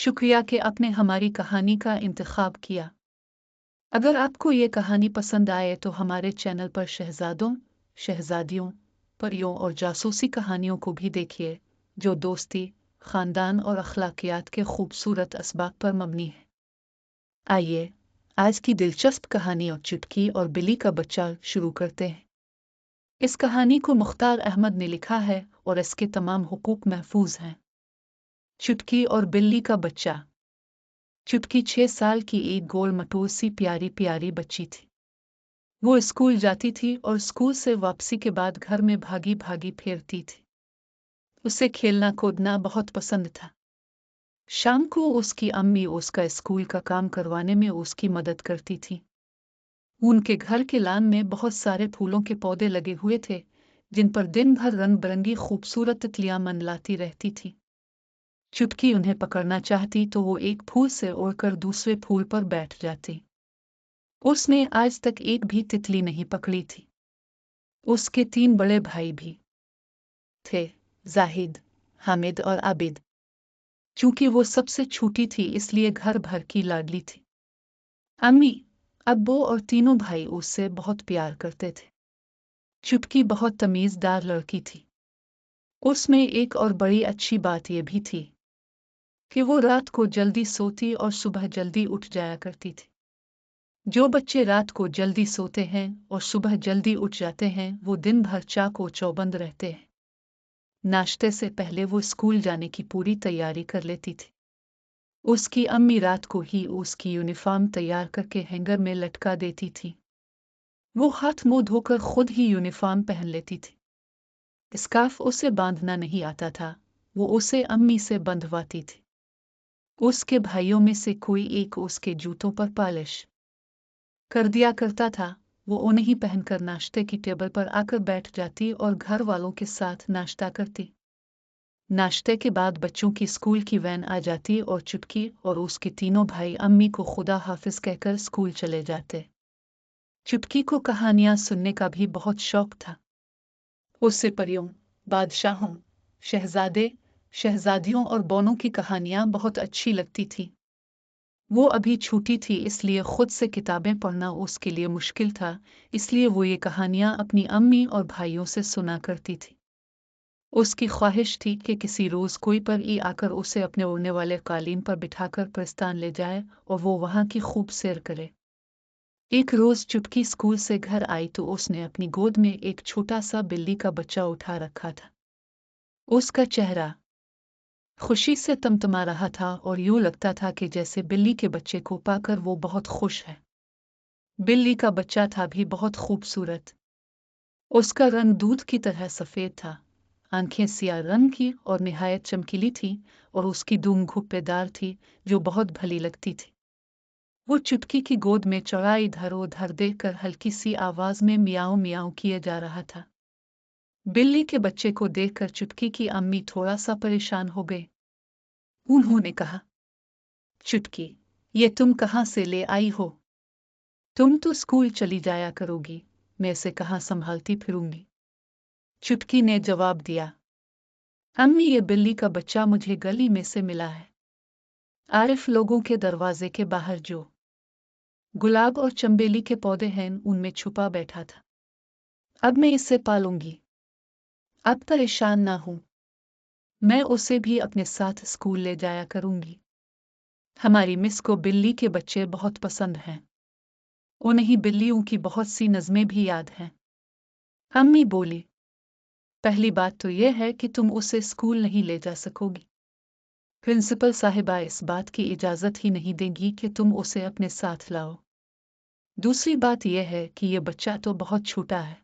शुक्रिया कि आपने हमारी कहानी का इंतखाब किया। अगर आपको ये कहानी पसंद आए तो हमारे चैनल पर शहजादों, शहजादियों, परियों और जासूसी कहानियों को भी देखिए, जो दोस्ती, खानदान और अखलाकियात के खूबसूरत असबाब पर मबनी है। आइए आज की दिलचस्प कहानी और चुटकी और बिल्ली का बच्चा शुरू करते हैं। इस कहानी को मुख्तार अहमद ने लिखा है और इसके तमाम हुकूक महफूज हैं। चुटकी और बिल्ली का बच्चा। चुटकी 6 साल की एक गोल मटोल सी प्यारी प्यारी बच्ची थी। वो स्कूल जाती थी और स्कूल से वापसी के बाद घर में भागी भागी फेरती थी। उसे खेलना कूदना बहुत पसंद था। शाम को उसकी अम्मी उसका स्कूल का काम करवाने में उसकी मदद करती थी। उनके घर के लान में बहुत सारे फूलों के पौधे लगे हुए थे, जिन पर दिन भर रंग बिरंगी खूबसूरत तितलियां मनलाती रहती थी। चुटकी उन्हें पकड़ना चाहती तो वो एक फूल से उड़कर दूसरे फूल पर बैठ जाती। उसने आज तक एक भी तितली नहीं पकड़ी थी। उसके 3 बड़े भाई भी थे, जाहिद, हामिद और आबिद। चूंकि वो सबसे छोटी थी इसलिए घर भर की लाडली थी। अम्मी, अब्बू और तीनों भाई उससे बहुत प्यार करते थे। चुटकी बहुत तमीज़दार लड़की थी। उसमें एक और बड़ी अच्छी बात यह भी थी कि वो रात को जल्दी सोती और सुबह जल्दी उठ जाया करती थी। जो बच्चे रात को जल्दी सोते हैं और सुबह जल्दी उठ जाते हैं वो दिन भर चाको चौबंद रहते हैं। नाश्ते से पहले वो स्कूल जाने की पूरी तैयारी कर लेती थी। उसकी अम्मी रात को ही उसकी यूनिफॉर्म तैयार करके हैंगर में लटका देती थी। वो हाथ मुंह धोकर खुद ही यूनिफॉर्म पहन लेती थी। स्कार्फ उसे बांधना नहीं आता था, वो उसे अम्मी से बंधवाती थी। उसके भाइयों में से कोई एक उसके जूतों पर पॉलिश कर दिया करता था। वो उन्हें ही पहनकर नाश्ते की टेबल पर आकर बैठ जाती और घर वालों के साथ नाश्ता करती। नाश्ते के बाद बच्चों की स्कूल की वैन आ जाती और चुटकी और उसके तीनों भाई अम्मी को खुदा हाफिज कहकर स्कूल चले जाते। चुटकी को कहानियां सुनने का भी बहुत शौक था। उससे परियों, बादशाहों, शहजादे, शहजादियों और बौनों की कहानियां बहुत अच्छी लगती थी। वो अभी छोटी थी इसलिए खुद से किताबें पढ़ना उसके लिए मुश्किल था, इसलिए वो ये कहानियां अपनी अम्मी और भाइयों से सुना करती थी। उसकी ख्वाहिश थी कि किसी रोज़ कोई परी आकर उसे अपने उड़ने वाले कालीन पर बिठाकर प्रस्थान ले जाए और वो वहाँ की खूब सैर करे। एक रोज़ चुटकी स्कूल से घर आई तो उसने अपनी गोद में एक छोटा सा बिल्ली का बच्चा उठा रखा था। उसका चेहरा खुशी से तमतमा रहा था और यूं लगता था कि जैसे बिल्ली के बच्चे को पाकर वो बहुत खुश है। बिल्ली का बच्चा था भी बहुत खूबसूरत। उसका रंग दूध की तरह सफ़ेद था, आंखें सियाह रंग की और निहायत चमकीली थी और उसकी दूम घुप्पेदार थी जो बहुत भली लगती थी। वो चुटकी की गोद में चढ़ा इधर उधर देखकर हल्की सी आवाज में मियाऊं मियाऊं किए जा रहा था। बिल्ली के बच्चे को देखकर चुटकी की अम्मी थोड़ा सा परेशान हो गई। उन्होंने कहा, चुटकी, ये तुम कहाँ से ले आई हो? तुम तो स्कूल चली जाया करोगी, मैं इसे कहाँ संभालती फिरूंगी। चुटकी ने जवाब दिया, अम्मी ये बिल्ली का बच्चा मुझे गली में से मिला है। आरिफ लोगों के दरवाजे के बाहर जो गुलाब और चंबेली के पौधे हैं उनमें छुपा बैठा था। अब मैं इसे पालूंगी। अब परेशान ना हूं, मैं उसे भी अपने साथ स्कूल ले जाया करूंगी। हमारी मिस को बिल्ली के बच्चे बहुत पसंद हैं। उन्हें बिल्लियों की बहुत सी नज़में भी याद हैं। अम्मी बोली, पहली बात तो यह है कि तुम उसे स्कूल नहीं ले जा सकोगी। प्रिंसिपल साहिबा इस बात की इजाज़त ही नहीं देगी कि तुम उसे अपने साथ लाओ। दूसरी बात यह है कि यह बच्चा तो बहुत छोटा है।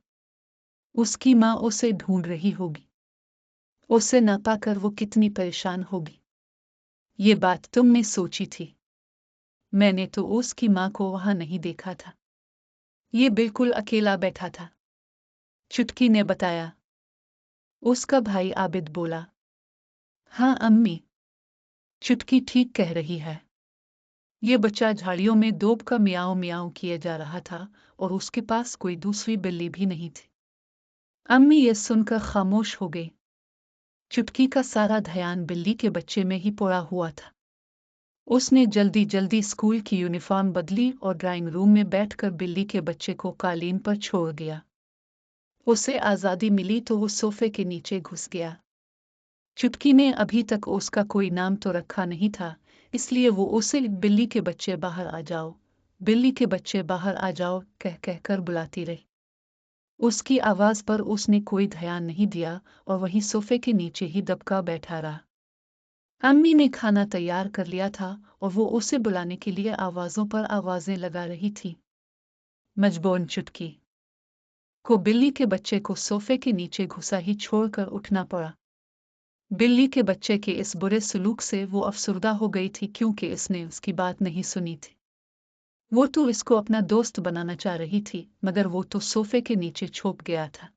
उसकी माँ उसे ढूंढ रही होगी। उसे न पाकर वो कितनी परेशान होगी। ये बात तुमने सोची थी? मैंने तो उसकी माँ को वहां नहीं देखा था। ये बिल्कुल अकेला बैठा था, चुटकी ने बताया। उसका भाई आबिद बोला, हाँ अम्मी, चुटकी ठीक कह रही है। ये बच्चा झाड़ियों में दोब का मियाऊं मियाऊं किए जा रहा था और उसके पास कोई दूसरी बिल्ली भी नहीं थी। अम्मी ये सुनकर खामोश हो गई। चुटकी का सारा ध्यान बिल्ली के बच्चे में ही पड़ा हुआ था। उसने जल्दी जल्दी स्कूल की यूनिफॉर्म बदली और ड्राइंग रूम में बैठकर बिल्ली के बच्चे को कालीन पर छोड़ दिया। उसे आज़ादी मिली तो वो सोफे के नीचे घुस गया। चुटकी ने अभी तक उसका कोई नाम तो रखा नहीं था, इसलिए वो उसे बिल्ली के बच्चे बाहर आ जाओ, बिल्ली के बच्चे बाहर आ जाओ कह कह कर बुलाती रही। उसकी आवाज पर उसने कोई ध्यान नहीं दिया और वहीं सोफे के नीचे ही दबका बैठा रहा। अम्मी ने खाना तैयार कर लिया था और वो उसे बुलाने के लिए आवाजों पर आवाजें लगा रही थी। मजबूरन चुटकी को बिल्ली के बच्चे को सोफे के नीचे घुसा ही छोड़कर उठना पड़ा। बिल्ली के बच्चे के इस बुरे सलूक से वो अफसुर्दा हो गई थी क्योंकि इसने उसकी बात नहीं सुनी थी। वो तो इसको अपना दोस्त बनाना चाह रही थी, मगर वो तो सोफे के नीचे छुप गया था।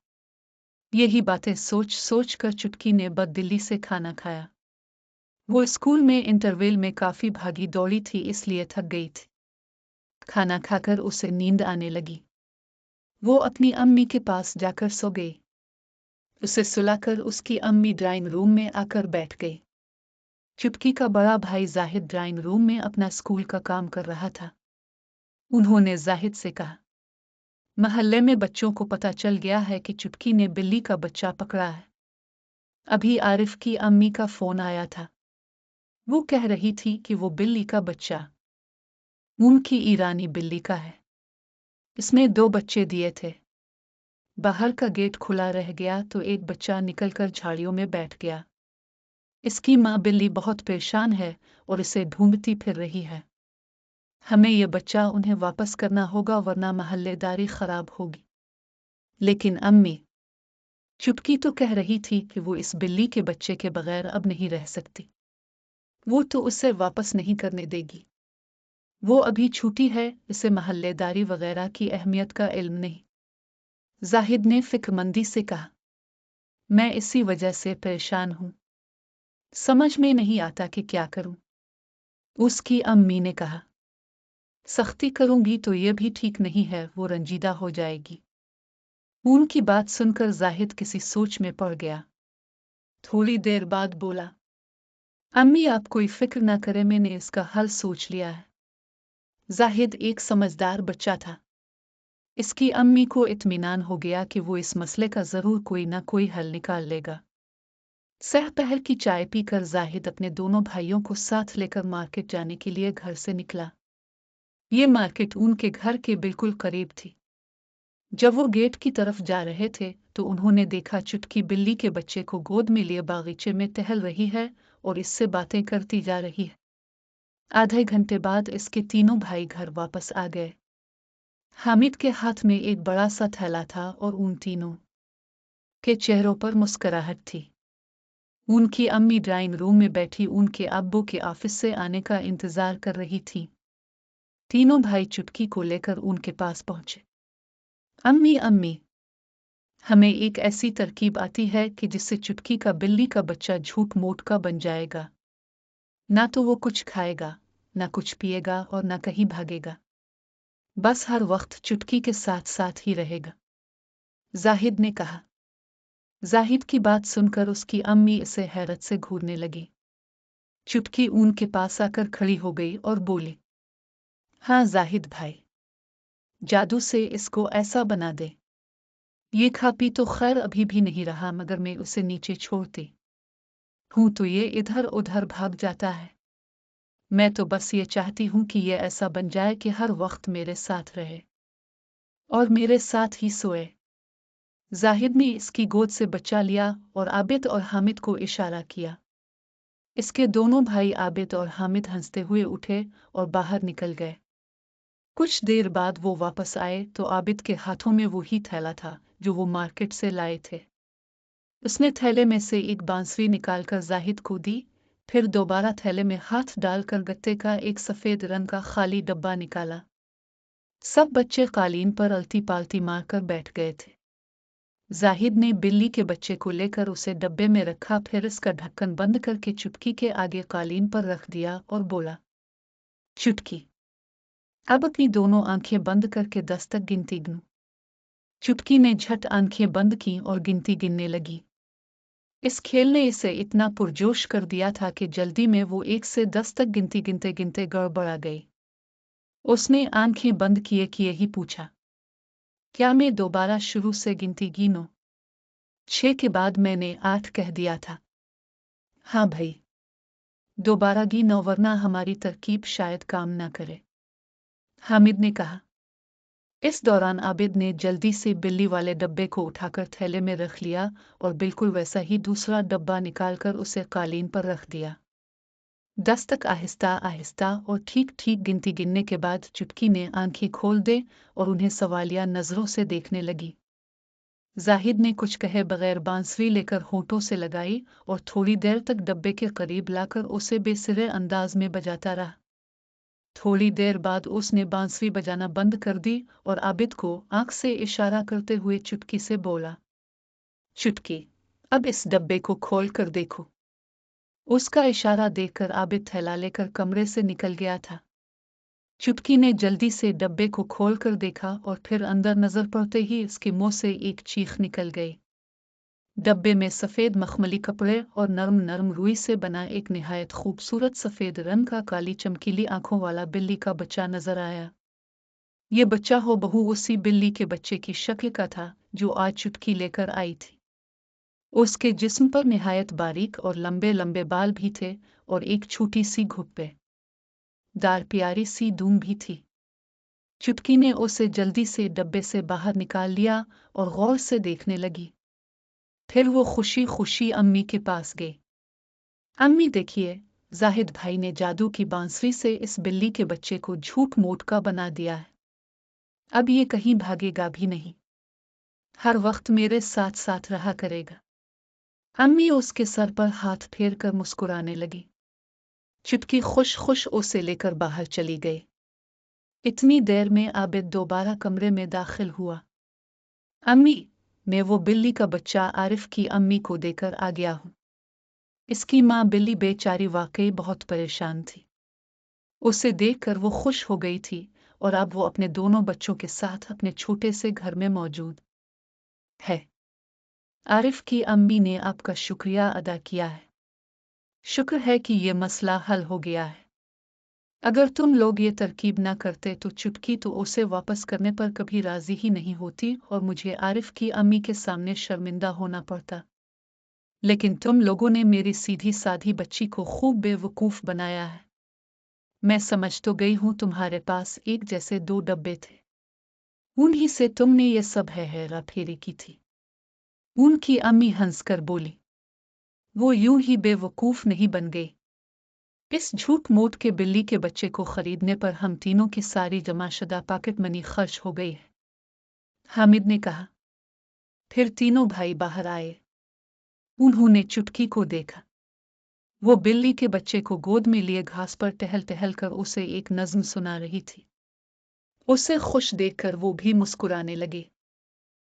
यही बातें सोच सोच कर चुटकी ने बददिली से खाना खाया। वो स्कूल में इंटरवल में काफी भागी दौड़ी थी, इसलिए थक गई थी। खाना खाकर उसे नींद आने लगी। वो अपनी अम्मी के पास जाकर सो गई। उसे सुलाकर उसकी अम्मी ड्राइंग रूम में आकर बैठ गई। चुटकी का बड़ा भाई जाहिद ड्राइंग रूम में अपना स्कूल का काम कर रहा था। उन्होंने जाहिद से कहा, महल्ले में बच्चों को पता चल गया है कि चुटकी ने बिल्ली का बच्चा पकड़ा है। अभी आरिफ की अम्मी का फोन आया था। वो कह रही थी कि वो बिल्ली का बच्चा उनकी ईरानी बिल्ली का है। इसने 2 बच्चे दिए थे। बाहर का गेट खुला रह गया तो एक बच्चा निकलकर झाड़ियों में बैठ गया। इसकी माँ बिल्ली बहुत परेशान है और इसे ढूंढती फिर रही है। हमें यह बच्चा उन्हें वापस करना होगा वरना महल्लेदारी खराब होगी। लेकिन अम्मी चुटकी तो कह रही थी कि वो इस बिल्ली के बच्चे के बगैर अब नहीं रह सकती। वो तो उसे वापस नहीं करने देगी। वो अभी छूटी है, इसे महल्लेदारी वगैरह की अहमियत का इल्म नहीं। जाहिद ने फिक्रमंदी से कहा, मैं इसी वजह से परेशान हूं। समझ में नहीं आता कि क्या करूं। उसकी अम्मी ने कहा, सख्ती करूंगी तो ये भी ठीक नहीं है, वो रंजीदा हो जाएगी। उनकी बात सुनकर जाहिद किसी सोच में पड़ गया। थोड़ी देर बाद बोला, अम्मी आप कोई फिक्र ना करें, मैंने इसका हल सोच लिया है। जाहिद एक समझदार बच्चा था। इसकी अम्मी को इत्मीनान हो गया कि वो इस मसले का जरूर कोई ना कोई हल निकाल लेगा। सहपहर की चाय पीकर जाहिद अपने दोनों भाइयों को साथ लेकर मार्केट जाने के लिए घर से निकला। ये मार्केट उनके घर के बिल्कुल करीब थी। जब वो गेट की तरफ जा रहे थे तो उन्होंने देखा चुटकी बिल्ली के बच्चे को गोद में लिए बागीचे में टहल रही है और इससे बातें करती जा रही है। आधे घंटे बाद इसके तीनों भाई घर वापस आ गए। हामिद के हाथ में एक बड़ा सा थैला था और उन तीनों के चेहरों पर मुस्कुराहट थी। उनकी अम्मी ड्राइंग रूम में बैठी उनके अब्बू के ऑफिस से आने का इंतजार कर रही थी। तीनों भाई चुटकी को लेकर उनके पास पहुंचे। अम्मी अम्मी, हमें एक ऐसी तरकीब आती है कि जिससे चुटकी का बिल्ली का बच्चा झूठ मूठ का बन जाएगा। ना तो वो कुछ खाएगा, ना कुछ पिएगा और ना कहीं भागेगा। बस हर वक्त चुटकी के साथ साथ ही रहेगा, जाहिद ने कहा। जाहिद की बात सुनकर उसकी अम्मी इसे हैरत से घूरने लगी। चुटकी उनके पास आकर खड़ी हो गई और बोली, हाँ जाहिद भाई, जादू से इसको ऐसा बना दे। ये खा पी तो खैर अभी भी नहीं रहा, मगर मैं उसे नीचे छोड़ती हूँ तो ये इधर उधर भाग जाता है। मैं तो बस ये चाहती हूँ कि ये ऐसा बन जाए कि हर वक्त मेरे साथ रहे और मेरे साथ ही सोए। जाहिद ने इसकी गोद से बच्चा लिया और आबिद और हामिद को इशारा किया। इसके दोनों भाई आबिद और हामिद हंसते हुए उठे और बाहर निकल गए। कुछ देर बाद वो वापस आए तो आबिद के हाथों में वही थैला था जो वो मार्केट से लाए थे। उसने थैले में से एक बांसुरी निकालकर जाहिद को दी, फिर दोबारा थैले में हाथ डालकर गत्ते का एक सफेद रंग का खाली डब्बा निकाला। सब बच्चे कालीन पर अलती पालती मारकर बैठ गए थे। जाहिद ने बिल्ली के बच्चे को लेकर उसे डब्बे में रखा, फिर इसका ढक्कन बंद करके चुटकी के आगे कालीन पर रख दिया और बोला, चुटकी, अब अपनी दोनों आंखें बंद करके 10 तक गिनती गिनो। चुटकी ने झट आंखें बंद की और गिनती गिनने लगी। इस खेल ने इसे इतना पुरजोश कर दिया था कि जल्दी में वो 1 से 10 तक गिनते गिनते गड़बड़ा गई। उसने आंखें बंद किए ही पूछा, क्या मैं दोबारा शुरू से गिनती गिनूं? 6 के बाद मैंने 8 कह दिया था। हाँ भाई, दोबारा गिनो वरना हमारी तरकीब शायद काम न करे, हामिद ने कहा। इस दौरान आबिद ने जल्दी से बिल्ली वाले डब्बे को उठाकर थैले में रख लिया और बिल्कुल वैसा ही दूसरा डब्बा निकालकर उसे कालीन पर रख दिया। 10 तक आहिस्ता आहिस्ता और ठीक ठीक गिनती गिनने के बाद चुटकी ने आंखें खोल दे और उन्हें सवालिया नजरों से देखने लगी। जाहिद ने कुछ कहे बगैर बांसुरी लेकर होठों से लगाई और थोड़ी देर तक डब्बे के करीब लाकर उसे बेसिरे अंदाज में बजाता रहा। थोड़ी देर बाद उसने बांसुरी बजाना बंद कर दी और आबिद को आंख से इशारा करते हुए चुटकी से बोला, चुटकी, अब इस डब्बे को खोल कर देखो। उसका इशारा देखकर आबिद थैला लेकर कमरे से निकल गया था। चुटकी ने जल्दी से डब्बे को खोल कर देखा और फिर अंदर नजर पड़ते ही उसके मुंह से एक चीख निकल गई। डब्बे में सफेद मखमली कपड़े और नरम नरम रुई से बना एक निहायत खूबसूरत सफेद रंग का काली चमकीली आंखों वाला बिल्ली का बच्चा नजर आया। ये बच्चा हो बहू उसी बिल्ली के बच्चे की शक्ल का था जो आज चुटकी लेकर आई थी। उसके जिस्म पर निहायत बारीक और लंबे लंबे बाल भी थे और एक छोटी सी घुप्पे दार प्यारी सी दूम भी थी। चुटकी ने उसे जल्दी से डब्बे से बाहर निकाल लिया और गौर से देखने लगी। फिर वो खुशी खुशी अम्मी के पास गई। अम्मी देखिए, जाहिद भाई ने जादू की बांसुरी से इस बिल्ली के बच्चे को झूठ मूठ का बना दिया है। अब ये कहीं भागेगा भी नहीं, हर वक्त मेरे साथ साथ रहा करेगा। अम्मी उसके सर पर हाथ फेर कर मुस्कुराने लगी। चुटकी खुश खुश उसे लेकर बाहर चली गई। इतनी देर में आबिद दोबारा कमरे में दाखिल हुआ। अम्मी, मैं वो बिल्ली का बच्चा आरिफ की अम्मी को देकर आ गया हूँ। इसकी माँ बिल्ली बेचारी वाकई बहुत परेशान थी। उसे देखकर वो खुश हो गई थी और अब वो अपने दोनों बच्चों के साथ अपने छोटे से घर में मौजूद है। आरिफ की अम्मी ने आपका शुक्रिया अदा किया है। शुक्र है कि ये मसला हल हो गया है। अगर तुम लोग ये तरकीब ना करते तो चुटकी तो उसे वापस करने पर कभी राजी ही नहीं होती और मुझे आरिफ की अम्मी के सामने शर्मिंदा होना पड़ता। लेकिन तुम लोगों ने मेरी सीधी साधी बच्ची को खूब बेवकूफ बनाया है। मैं समझ तो गई हूं तुम्हारे पास एक जैसे 2 डब्बे थे, उन्हीं से तुमने ये सब हेरा फेरी की थी। उनकी अम्मी हंसकर बोली, वो यूं ही बेवकूफ नहीं बन गई। इस झूठ मूठ के बिल्ली के बच्चे को खरीदने पर हम तीनों की सारी जमाशुदा पॉकेट मनी खर्च हो गई है, हामिद ने कहा। फिर तीनों भाई बाहर आए। उन्होंने चुटकी को देखा। वो बिल्ली के बच्चे को गोद में लिए घास पर टहल टहल कर उसे एक नज्म सुना रही थी। उसे खुश देखकर वो भी मुस्कुराने लगे।